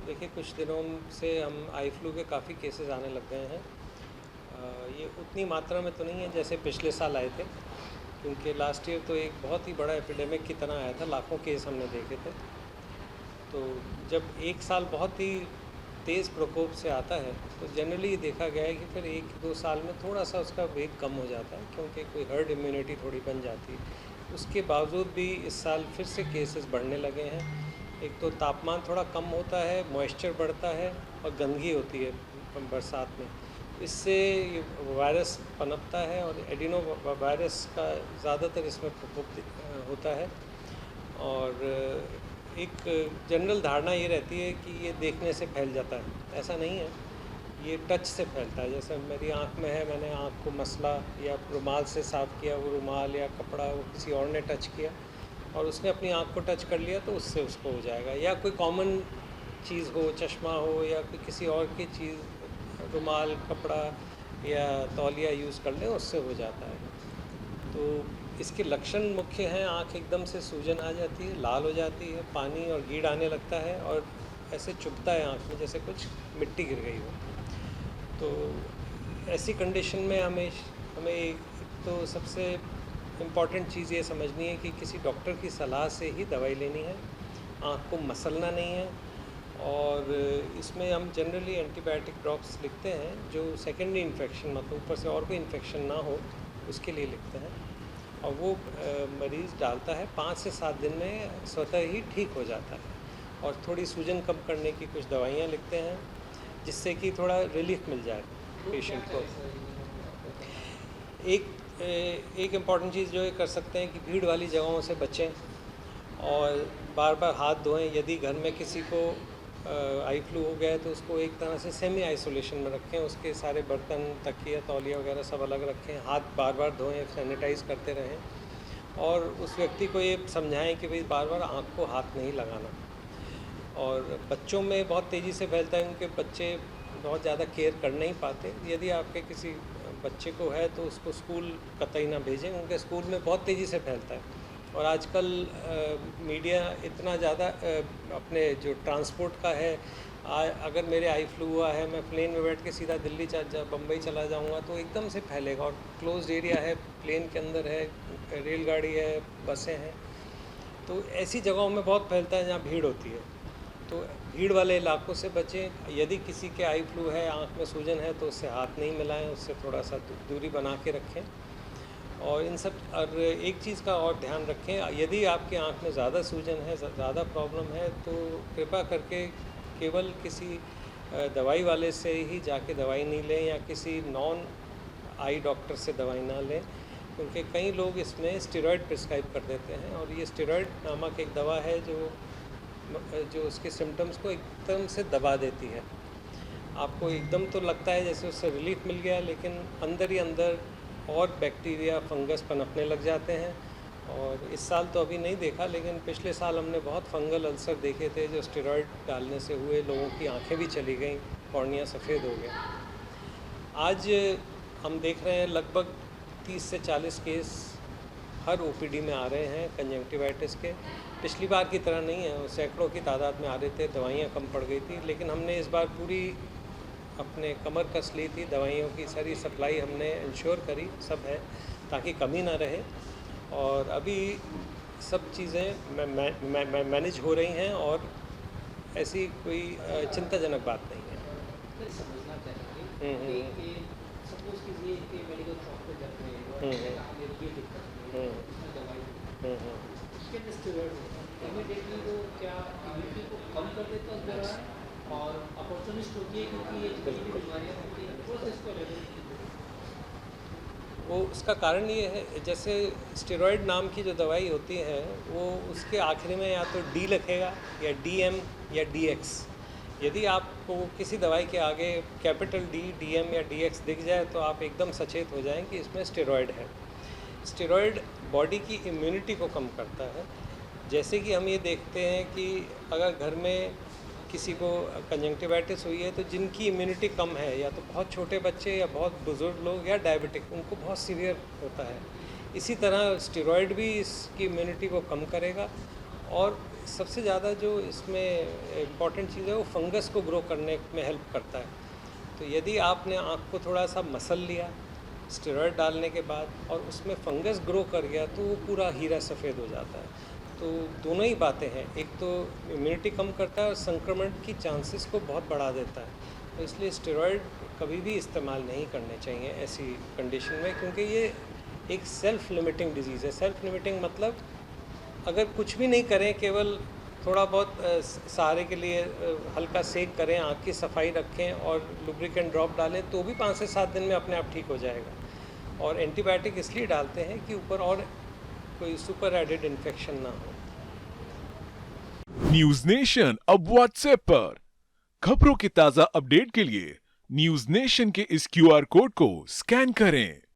देखिए, कुछ दिनों से हम आई फ्लू के काफ़ी केसेस आने लग गए हैं। ये उतनी मात्रा में तो नहीं है जैसे पिछले साल आए थे, क्योंकि लास्ट ईयर तो एक बहुत ही बड़ा एपिडेमिक की तरह आया था, लाखों केस हमने देखे थे। तो जब एक साल बहुत ही तेज़ प्रकोप से आता है तो जनरली ये देखा गया है कि फिर 1-2 साल में थोड़ा सा उसका वेग कम हो जाता है, क्योंकि कोई हर्ड इम्यूनिटी थोड़ी बन जाती है। उसके बावजूद भी इस साल फिर से केसेस बढ़ने लगे हैं। एक तो तापमान थोड़ा कम होता है, मॉइस्चर बढ़ता है और गंदगी होती है बरसात में। इससे ये वायरस पनपता है और एडिनो वायरस का ज़्यादातर इसमें प्रकोप होता है। और एक जनरल धारणा ये रहती है कि ये देखने से फैल जाता है। ऐसा नहीं है, ये टच से फैलता है। जैसे मेरी आँख में है, मैंने आँख को मसला या रुमाल से साफ़ किया, वो रुमाल या कपड़ा वो किसी और ने टच किया और उसने अपनी आँख को टच कर लिया तो उससे उसको हो जाएगा। या कोई कॉमन चीज़ हो, चश्मा हो या कोई किसी और की चीज़, रुमाल, कपड़ा या तौलिया यूज़ कर लें, उससे हो जाता है। तो इसके लक्षण मुख्य हैं, आँख एकदम से सूजन आ जाती है, लाल हो जाती है, पानी और गीड़ आने लगता है और ऐसे चुभता है आँख में जैसे कुछ मिट्टी गिर गई हो। तो ऐसी कंडीशन में हमें हमें एक तो सबसे इम्पॉर्टेंट चीज़ ये समझनी है कि किसी डॉक्टर की सलाह से ही दवाई लेनी है, आँख को मसलना नहीं है। और इसमें हम जनरली एंटीबायोटिक ड्रॉप्स लिखते हैं जो सेकेंडरी इन्फेक्शन, मतलब ऊपर से और कोई इन्फेक्शन ना हो उसके लिए लिखते हैं। और वो मरीज़ डालता है, 5 से 7 दिन में स्वतः ही ठीक हो जाता है। और थोड़ी सूजन कम करने की कुछ दवाइयाँ लिखते हैं जिससे कि थोड़ा रिलीफ मिल जाए पेशेंट को। एक इम्पॉर्टेंट चीज़ जो ये कर सकते हैं कि भीड़ वाली जगहों से बचें और बार बार हाथ धोएं। यदि घर में किसी को आई फ्लू हो गया है तो उसको एक तरह से सेमी आइसोलेशन में रखें, उसके सारे बर्तन, तकिया, तौलिया वगैरह सब अलग रखें, हाथ बार बार धोएं, सैनिटाइज़ करते रहें और उस व्यक्ति को ये समझाएं कि भाई बार बार आँख को हाथ नहीं लगाना। और बच्चों में बहुत तेज़ी से फैलता है, उनके बच्चे बहुत ज़्यादा केयर कर नहीं पाते। यदि आपके किसी बच्चे को है तो उसको स्कूल कतई ना भेजें, उनके स्कूल में बहुत तेज़ी से फैलता है। और आजकल मीडिया इतना ज़्यादा अपने जो ट्रांसपोर्ट का है, अगर मेरे आई फ्लू हुआ है, मैं प्लेन में बैठ के सीधा दिल्ली बम्बई चला जाऊंगा तो एकदम से फैलेगा। और क्लोज्ड एरिया है, प्लेन के अंदर है, रेलगाड़ी है, बसें हैं, तो ऐसी जगहों में बहुत फैलता है जहाँ भीड़ होती है। तो भीड़ वाले इलाकों से बचें। यदि किसी के आई फ्लू है, आँख में सूजन है, तो उससे हाथ नहीं मिलाएं, उससे थोड़ा सा दूरी बना के रखें। और इन सब, और एक चीज़ का और ध्यान रखें, यदि आपके आँख में ज़्यादा सूजन है, ज़्यादा प्रॉब्लम है, तो कृपा करके केवल किसी दवाई वाले से ही जाके दवाई नहीं लें या किसी नॉन आई डॉक्टर से दवाई ना लें, क्योंकि कई लोग इसमें स्टेरॉयड प्रिस्क्राइब कर देते हैं। और ये स्टेरॉयड नामक एक दवा है जो उसके सिम्टम्स को एकदम से दबा देती है। आपको एकदम तो लगता है जैसे उससे रिलीफ मिल गया, लेकिन अंदर ही अंदर और बैक्टीरिया, फंगस पनपने लग जाते हैं। और इस साल तो अभी नहीं देखा, लेकिन पिछले साल हमने बहुत फंगल अल्सर देखे थे जो स्टेरॉयड डालने से हुए, लोगों की आंखें भी चली गईं, कॉर्निया सफ़ेद हो गया। आज हम देख रहे हैं लगभग 30 से 40 केस हर ओपीडी में आ रहे हैं कंजंक्टिवाइटिस के। पिछली बार की तरह नहीं है, सैकड़ों की तादाद में आ रहे थे, दवाइयाँ कम पड़ गई थी, लेकिन हमने इस बार पूरी अपने कमर कस ली थी, दवाइयों की सारी सप्लाई हमने इंश्योर करी, सब है, ताकि कमी ना रहे। और अभी सब चीज़ें मैनेज हो रही हैं और ऐसी कोई चिंताजनक बात नहीं है। समझना चाहेंगे कि सपोज कीजिए कि मेडिकल शॉप पे जाते हैं और ये दिक्कत है, इसमें दवाई उसके अंदर स्टेरॉइड इमीडिएटली वो क्या इम्यूनिटी को कम कर देता है उस दौरान, और अपॉर्चुनिस्ट होती है क्योंकि ये जितनी भी बीमारियाँ होती हैं वो इसको अवेलेबल। वो उसका कारण ये है, जैसे स्टेरॉयड नाम की जो दवाई होती है वो उसके आखिरी में या तो डी लिखेगा या डीएम या डीएक्स। यदि आपको किसी दवाई के आगे कैपिटल डी, डीएम या डीएक्स दिख जाए तो आप एकदम सचेत हो जाएं कि इसमें स्टेरॉयड है। स्टेरॉयड बॉडी की इम्यूनिटी को कम करता है। जैसे कि हम ये देखते हैं कि अगर घर में किसी को कंजंक्टिवाइटिस हुई है तो जिनकी इम्यूनिटी कम है, या तो बहुत छोटे बच्चे या बहुत बुज़ुर्ग लोग या डायबिटिक, उनको बहुत सीवियर होता है। इसी तरह स्टेरॉयड भी इसकी इम्यूनिटी को कम करेगा। और सबसे ज़्यादा जो इसमें इम्पॉर्टेंट चीज़ है वो फंगस को ग्रो करने में हेल्प करता है। तो यदि आपने आँख को थोड़ा सा मसल लिया स्टेरॉयड डालने के बाद और उसमें फंगस ग्रो कर गया तो वो पूरा हीरा सफ़ेद हो जाता है। तो दोनों ही बातें हैं, एक तो इम्यूनिटी कम करता है और संक्रमण की चांसेस को बहुत बढ़ा देता है। तो इसलिए स्टेरॉयड कभी भी इस्तेमाल नहीं करने चाहिए ऐसी कंडीशन में, क्योंकि ये एक सेल्फ लिमिटिंग डिजीज़ है। सेल्फ लिमिटिंग मतलब अगर कुछ भी नहीं करें, केवल थोड़ा बहुत सहारे के लिए हल्का सेक करें, आँख की सफाई रखें और लुब्रिकेंट ड्रॉप डालें तो भी 5 से 7 दिन में अपने आप ठीक हो जाएगा। और एंटीबायोटिक इसलिए डालते हैं कि ऊपर और कोई सुपर एडेड इन्फेक्शन ना हो। न्यूज नेशन अब व्हाट्सएप पर खबरों की ताजा अपडेट के लिए न्यूज नेशन के इस क्यूआर कोड को स्कैन करें